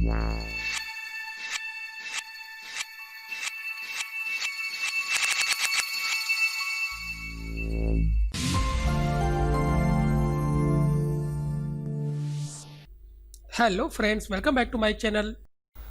Hello friends, welcome back to my channel.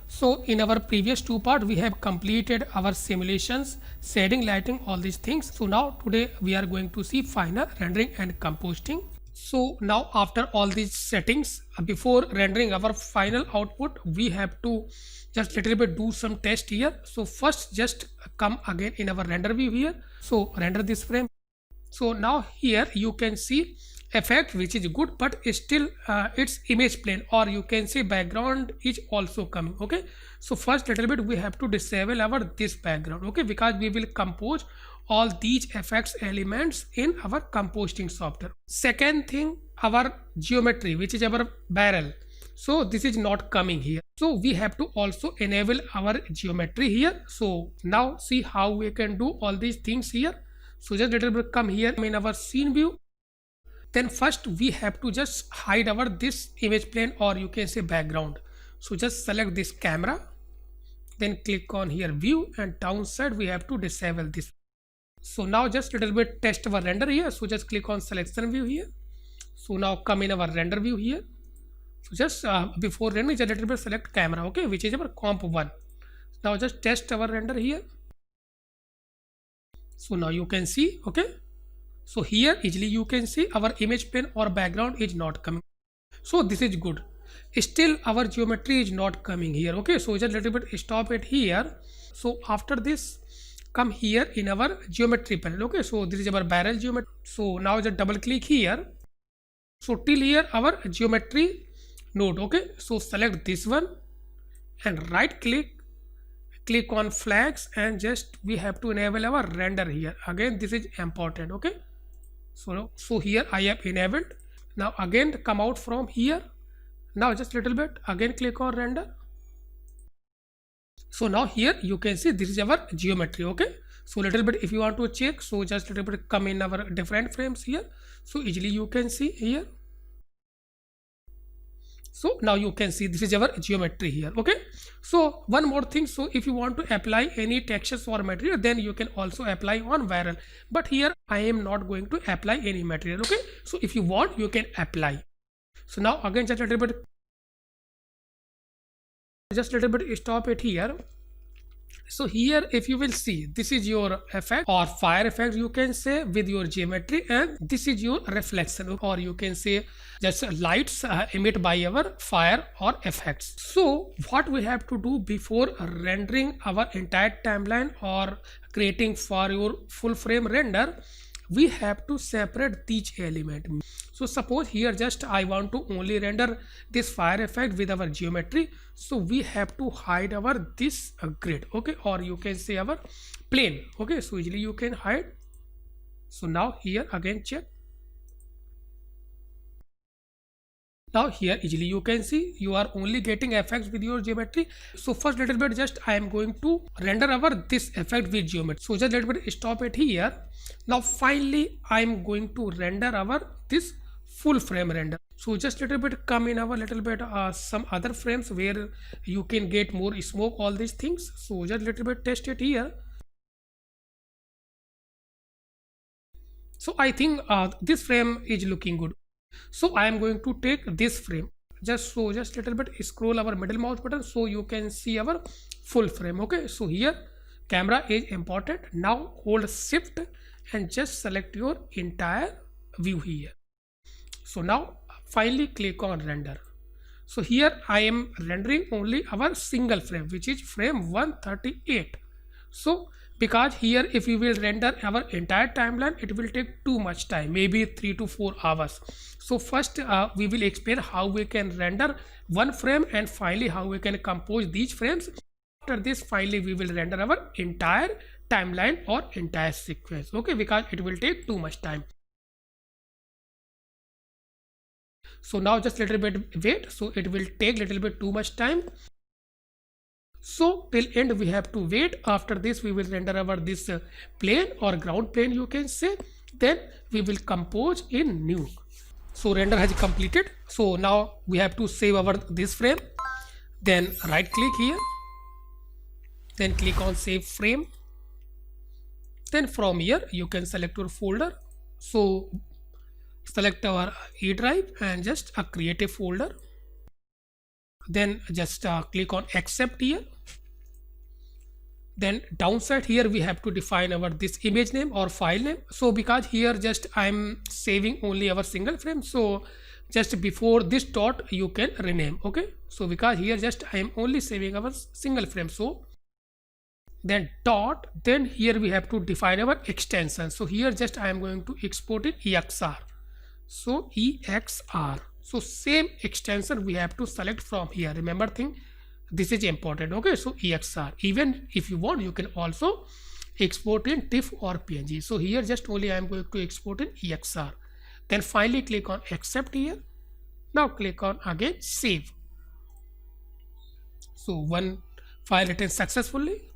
So in our previous two part we have completed our simulations, shading, lighting, all these things. So now today we are going to see final rendering and composting. So now after all these settings, before rendering our final output, we have to just little bit do some test here. So first just come again in our render view here. So render this frame. So now here you can see effect which is good, but still its image plane, or you can say background is also coming. Okay, so first little bit we have to disable our this background, okay, because we will compose all these effects elements in our composting software. Second thing, our geometry, which is our barrel, so this is not coming here, so we have to also enable our geometry here. So now see how we can do all these things here. So just little bit come here in our scene view. Then first we have to just hide our this image plane, or you can say background. So just select this camera, then click on here view, and downside we have to disable this. So now just little bit test our render here. So just click on selection view here. So now come in our render view here. So just before rendering, just little bit select camera, okay, which is our comp 1. Now just test our render here. So now you can see, okay, so here easily you can see our image plane or background is not coming. So this is good. Still our geometry is not coming here, okay, so just little bit stop it here. So after this come here in our geometry panel, okay, so this is our barrel geometry. So now just double click here. So till here our geometry node, okay, so select this one and right click on flags, and just we have to enable our render here. Again this is important, okay, so here I have enabled. Now again come out from here. Now just little bit again click on render. So now here you can see this is our geometry, okay. So little bit if you want to check, so just little bit come in our different frames here. So easily you can see here. So now you can see this is our geometry here, okay. So one more thing, so if you want to apply any textures or material, then you can also apply on barrel, but here I am not going to apply any material, okay. So if you want you can apply. So now again just a little bit stop it here. So here if you will see, this is your effect or fire effect, you can say, with your geometry, and this is your reflection, or you can say just lights emit by our fire or effects. So what we have to do before rendering our entire timeline or creating for your full frame render, we have to separate each element. So suppose here just I want to only render this fire effect with our geometry, so we have to hide our this grid, okay, or you can say our plane, okay, so easily you can hide. So now here again check. Now here easily you can see you are only getting effects with your geometry. So first little bit just I am going to render our this effect with geometry. So just little bit stop it here. Now finally I am going to render our this full frame render. So just little bit come in our little bit some other frames where you can get more smoke, all these things. So just little bit test it here. So I think this frame is looking good. So I am going to take this frame, just little bit scroll our middle mouse button, so you can see our full frame, okay. So here camera is important. Now hold shift and just select your entire view here. So now finally click on render. So here I am rendering only our single frame, which is frame 138. So because here if we will render our entire timeline, it will take too much time, maybe 3 to 4 hours. So first we will explain how we can render one frame, and finally how we can compose these frames. After this finally we will render our entire timeline or entire sequence, okay, because it will take too much time. So now just little bit wait, so it will take little bit too much time. So till end we have to wait. After this we will render our this plane or ground plane, you can say, then we will compose in Nuke. So render has completed. So now we have to save our this frame, Then right click here, then click on save frame. Then from here you can select your folder. So select our E drive and just create a folder. Then just click on accept here. Then downside here we have to define our this image name or file name. So because here just I'm saving only our single frame, so just before this dot you can rename. Okay, so because here just I am only saving our single frame, so then dot, then here we have to define our extension. So here just I am going to export it EXR. So EXR, so same extension we have to select from here. Remember thing, this is important. Okay, so EXR. Even if you want, you can also export in TIFF or PNG. So here just only I am going to export in EXR. Then finally click on accept here. Now click on again save. So one file written successfully.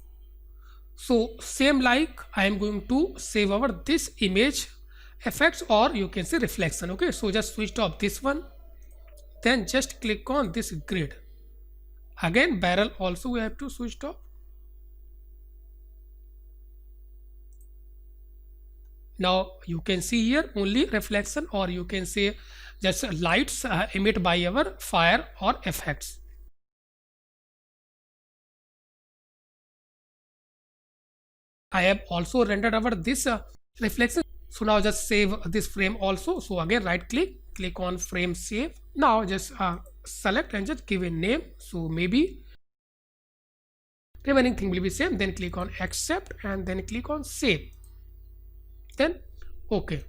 So same like I am going to save our this image effects, or you can say reflection. Okay, so just switch off this one, then just click on this grid. Again barrel also we have to switch off. Now you can see here only reflection, or you can say just lights emit by our fire or effects. I have also rendered our this reflection. So now just save this frame also. So again right click on frame save. Now just select and just give a name. So maybe remaining thing will be same. Then click on accept and then click on save. Then okay.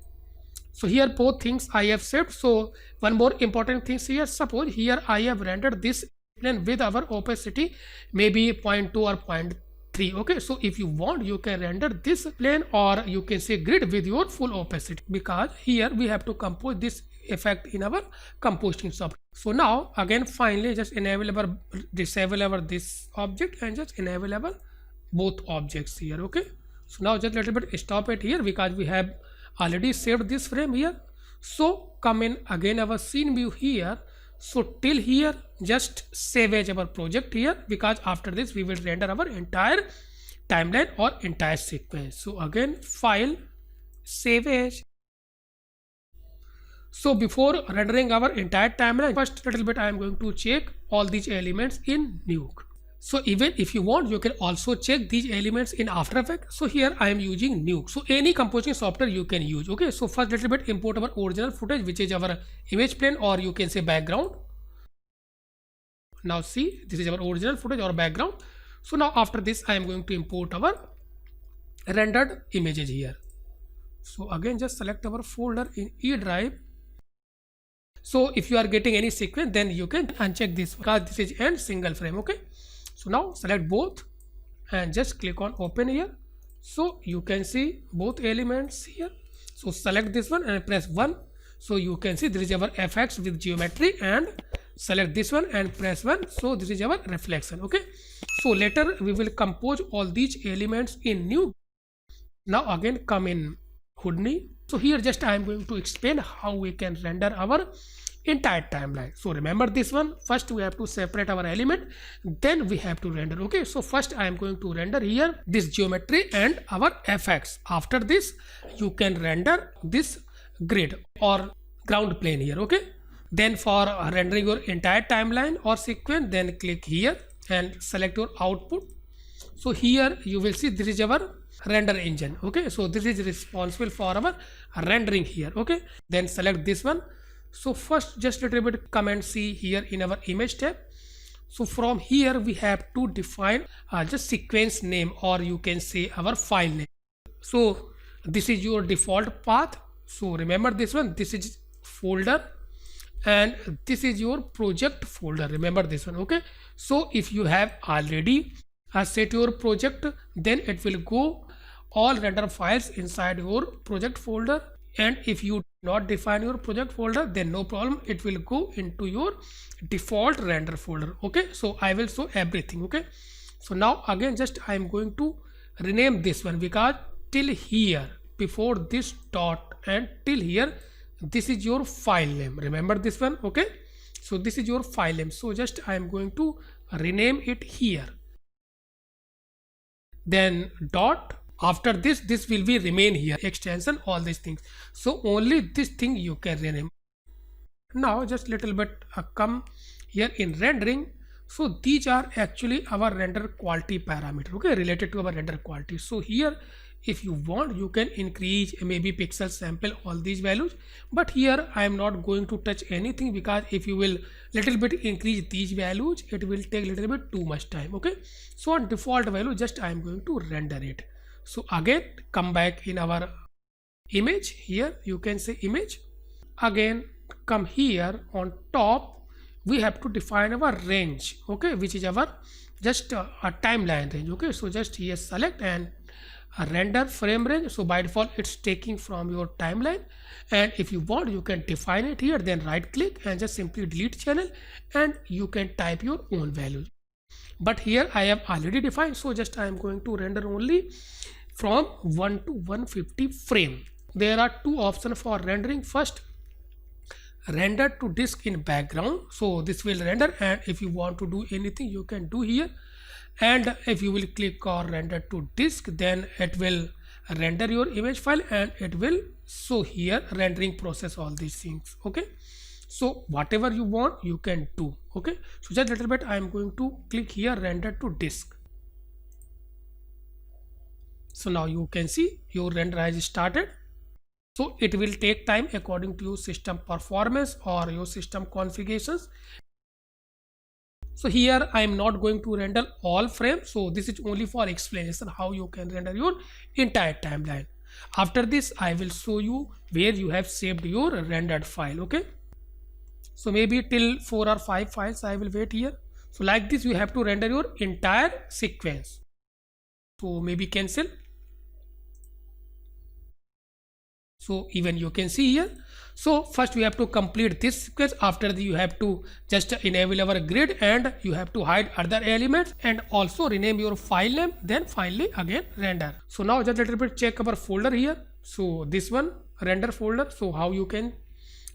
So here both things I have saved. So one more important thing here, suppose here I have rendered this plane with our opacity maybe 0.2 or 0.3. Okay, so if you want you can render this plane or you can say grid with your full opacity, because here we have to compose this effect in our compositing software. So now again finally just enable our disable our this object and just enable our both objects here. Okay, so now just a little bit stop it here because we have already saved this frame here. So come in again our scene view here. So till here just save as our project here, because after this we will render our entire timeline or entire sequence. So again file, save as. So before rendering our entire timeline, first little bit I am going to check all these elements in Nuke. So even if you want you can also check these elements in After Effects. So here I am using Nuke, so any compositing software you can use. Okay, so first little bit import our original footage, which is our image plane or you can say background. Now see, this is our original footage or background. So now after this I am going to import our rendered images here. So again just select our folder in E drive. So if you are getting any sequence then you can uncheck this because this is end single frame. Okay, so now select both and just click on open here. So you can see both elements here. So select this one and press 1. So you can see this is our effects with geometry, and select this one and press 1. So this is our reflection. Okay, so later we will compose all these elements in Nuke. Now again come in Houdini. So here just I am going to explain how we can render our entire timeline. So remember this one, first we have to separate our element, then we have to render. Okay, so first I am going to render here this geometry and our effects. After this you can render this grid or ground plane here. Okay, then for rendering your entire timeline or sequence, then click here and select your output. So here you will see this is our render engine. Okay, so this is responsible for our rendering here. Okay, then select this one. So first just a little bit come and see here in our image tab. So from here we have to define just sequence name or you can say our file name. So this is your default path. So remember this one, this is folder and this is your project folder. Remember this one. Okay, so if you have already set your project, then it will go all render files inside your project folder, and if you not define your project folder then no problem, it will go into your default render folder. Okay, so I will show everything. Okay, so now again just I am going to rename this one because till here before this dot and till here this is your file name. Remember this one. Okay, so this is your file name. So just I am going to rename it here. Then dot, after this will be remain here, extension, all these things. So only this thing you can rename. Now just little bit come here in rendering. So these are actually our render quality parameter, okay, related to our render quality. So here if you want you can increase maybe pixel sample all these values, but here I am not going to touch anything, because if you will little bit increase these values it will take little bit too much time, okay. So on default value just I am going to render it. So again come back in our image, here you can say image, again come here on top, we have to define our range, okay, which is our just a timeline range, okay. So just here select and render frame range. So by default it's taking from your timeline, and if you want you can define it here, then right click and just simply delete channel and you can type your own value. But here I have already defined, so just I am going to render only from 1 to 150 frame. There are two options for rendering. First, render to disk in background, so this will render, and if you want to do anything you can do here, and if you will click on render to disk then it will render your image file and it will show here rendering process all these things, okay. So whatever you want you can do, okay. So just a little bit I am going to click here render to disk. So now you can see your render has started. So it will take time according to your system performance or your system configurations. So here I am not going to render all frames, so this is only for explanation how you can render your entire timeline. After this I will show you where you have saved your rendered file, okay. So maybe till 4 or 5 files I will wait here. So like this you have to render your entire sequence. So maybe cancel. So even you can see here. So first we have to complete this sequence. After that you have to just enable our grid and you have to hide other elements and also rename your file name. Then finally again render. So now just a little bit check our folder here. So this one render folder. So how you can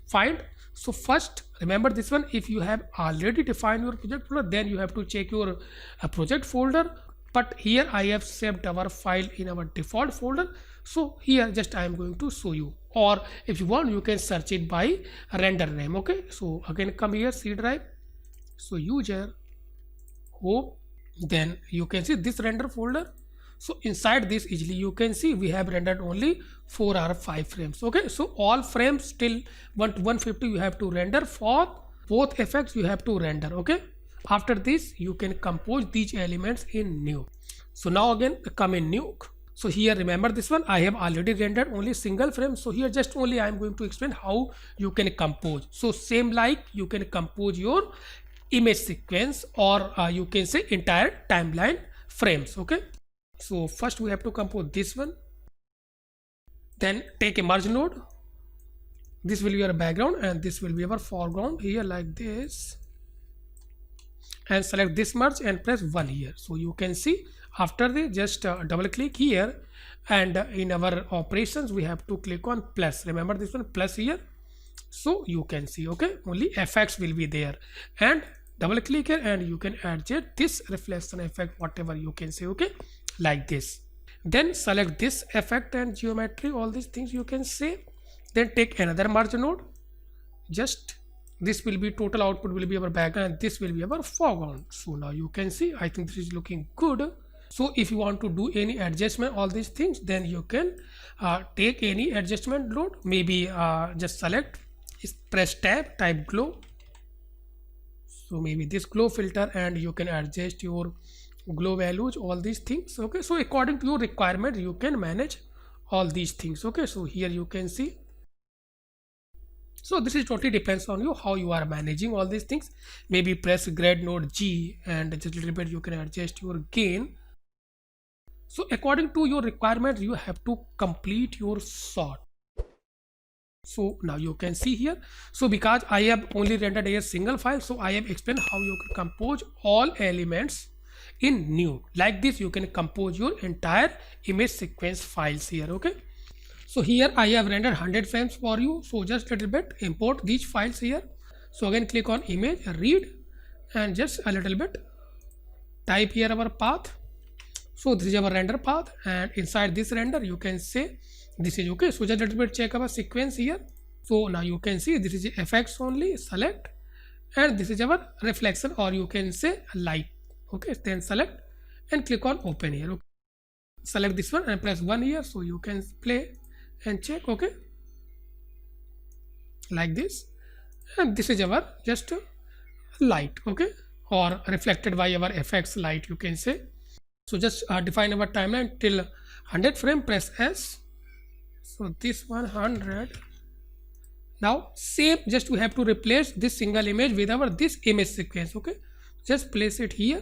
find? So first remember this one, if you have already defined your project folder then you have to check your project folder. But here I have saved our file in our default folder. So here just I am going to show you, or if you want you can search it by render name, okay. So again come here C drive, so user home, then you can see this render folder. So inside this easily you can see we have rendered only 4 or 5 frames, okay. So all frames till 1 to 150 you have to render, for both effects you have to render, okay. After this you can compose these elements in Nuke. So now again come in Nuke. So here remember this one I have already rendered only single frame. So here just only I am going to explain how you can compose. So same like you can compose your image sequence or you can say entire timeline frames, okay. So first we have to compose this one, then take a merge node. This will be our background and this will be our foreground here like this, and select this merge and press 1 here. So you can see after the just double click here, and in our operations we have to click on plus. Remember this one plus here. So you can see, okay, only effects will be there, and double click here and you can adjust this reflection effect whatever you can say, okay, like this. Then select this effect and geometry, all these things you can say. Then take another merge node, just this will be total output will be our background and this will be our foreground. So now you can see I think this is looking good. So if you want to do any adjustment all these things then you can take any adjustment node, maybe just select, press tab, type glow. So maybe this glow filter and you can adjust your glow values, all these things, okay. So according to your requirement you can manage all these things, okay. So here you can see. So this is totally depends on you how you are managing all these things. Maybe press grad node G and just a little bit you can adjust your gain. So according to your requirement you have to complete your shot. So now you can see here. So because I have only rendered a single file, so I have explained how you can compose all elements in Nuke. Like this you can compose your entire image sequence files here, okay. So here I have rendered 100 frames for you. So just a little bit import these files here. So again click on image, read, and just a little bit type here our path. So this is our render path, and inside this render you can say this is okay. So just a little bit check our sequence here. So now you can see this is effects only, select, and this is our reflection, or you can say light. Okay, then select and click on open here. Okay, select this one and press 1 here, so you can play and check. Okay, like this, and this is our just light. Okay, or reflected by our effects light, you can say. So just define our timeline till 100 frame, press S. So this 100. Now same, just we have to replace this single image with our this image sequence. Okay, just place it here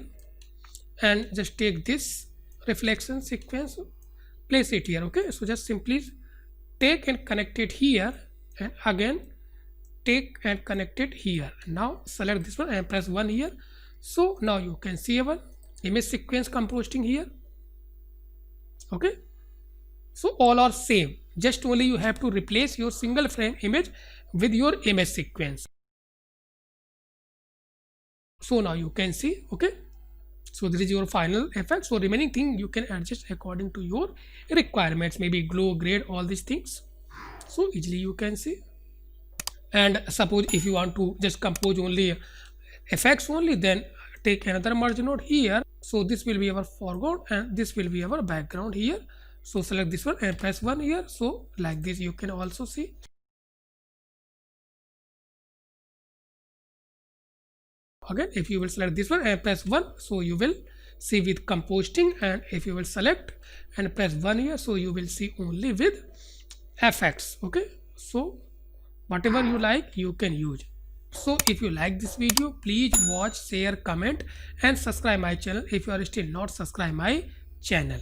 and just take this reflection sequence, place it here. Okay, so just simply take and connect it here, and again take and connect it here. Now select this one and press 1 here. So now you can see our image sequence composting here. Okay, so all are same, just only you have to replace your single frame image with your image sequence. So now you can see. Okay, so this is your final effect. So remaining thing you can adjust according to your requirements, maybe glow, grade, all these things, so easily you can see. And suppose if you want to just compose only effects only, then take another merge node here. So this will be our foreground and this will be our background here. So select this one and press 1 here. So like this you can also see. Again, if you will select this one and press 1, so you will see with composting, and if you will select and press 1 here, so you will see only with effects. Okay, so whatever you like you can use. So if you like this video, please watch, share, comment and subscribe my channel if you are still not subscribed my channel.